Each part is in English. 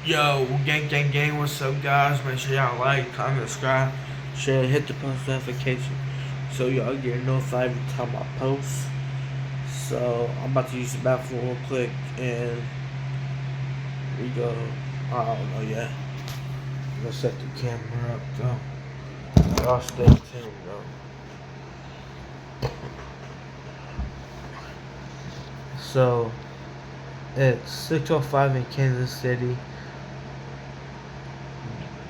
Yo, gang, what's up, guys? Make sure y'all like, comment, subscribe, share, hit the post notification so y'all get notified every time I post. So, I'm about to use the bathroom real quick and we go. I don't know yet. Let's set the camera up though. Y'all stay tuned though. So, it's 6:05 in Kansas City,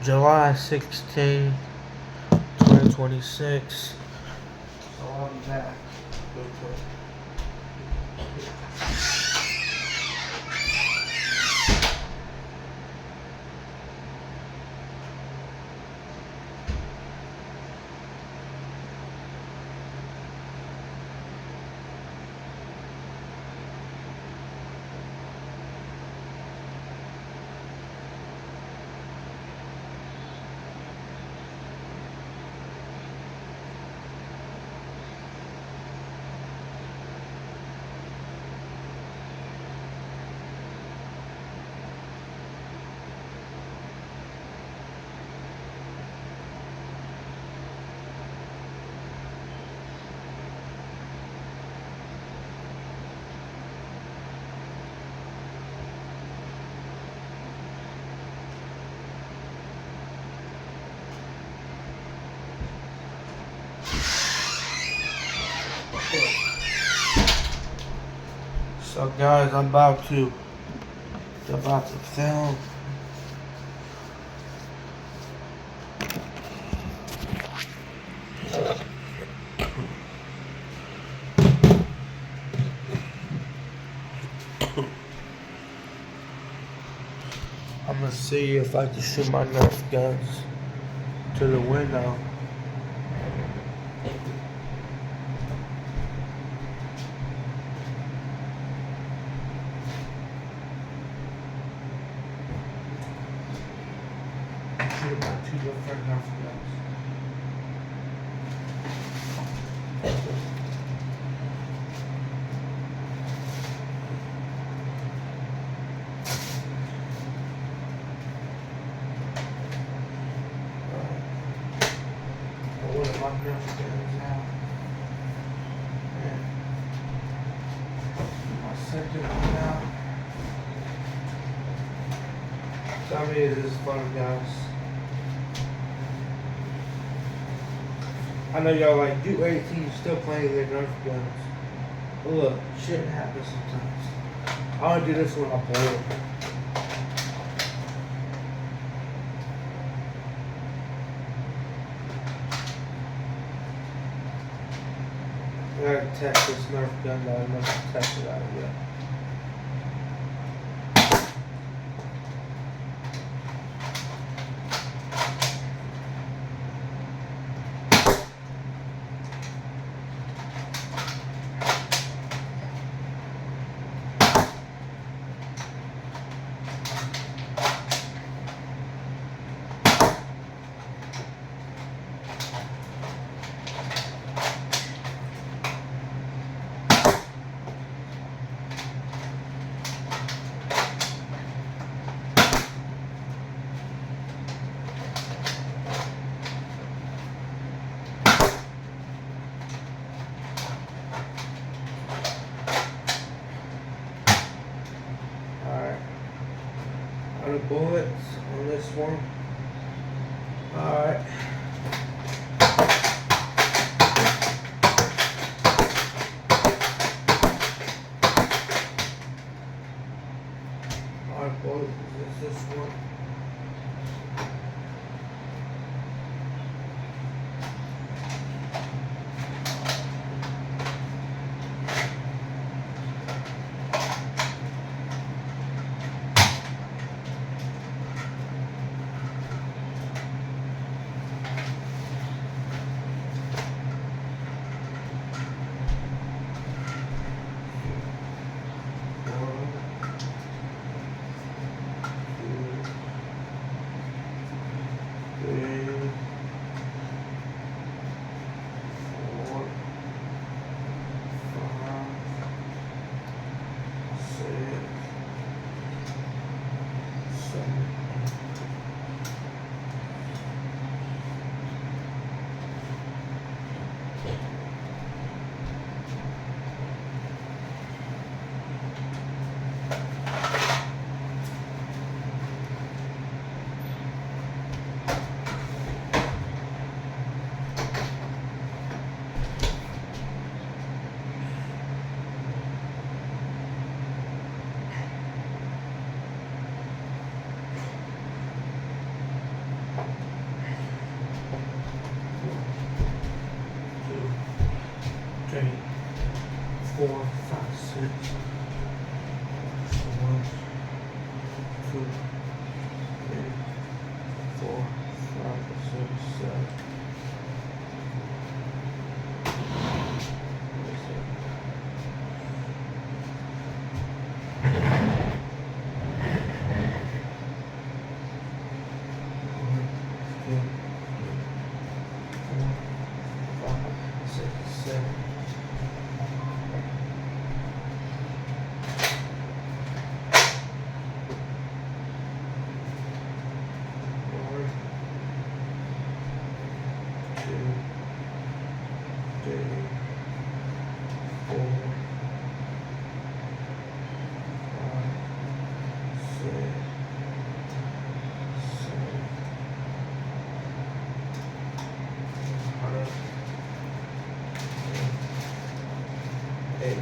July 16, 2026. So I'll be back real quick. So guys, I'm about to film. I'm gonna see if I can shoot my Nerf guns to the window. Shoot about two different Nerf guns. What are my Nerf guns now? And my second one now. Tell me this is fun, guys. I know y'all like U18 still playing their Nerf guns. But look, shit happens sometimes. I only do this when I'm bored. I gotta test this Nerf gun that I must test it out yet. Out of bullets on this one. Alright. Alright, bullets is this one. three, four, five, six, seven, 8.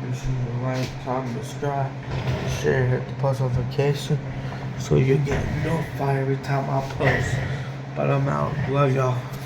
Make sure you like, comment, subscribe, share, hit the post notification so you get notified every time I post. But I'm out. Love y'all.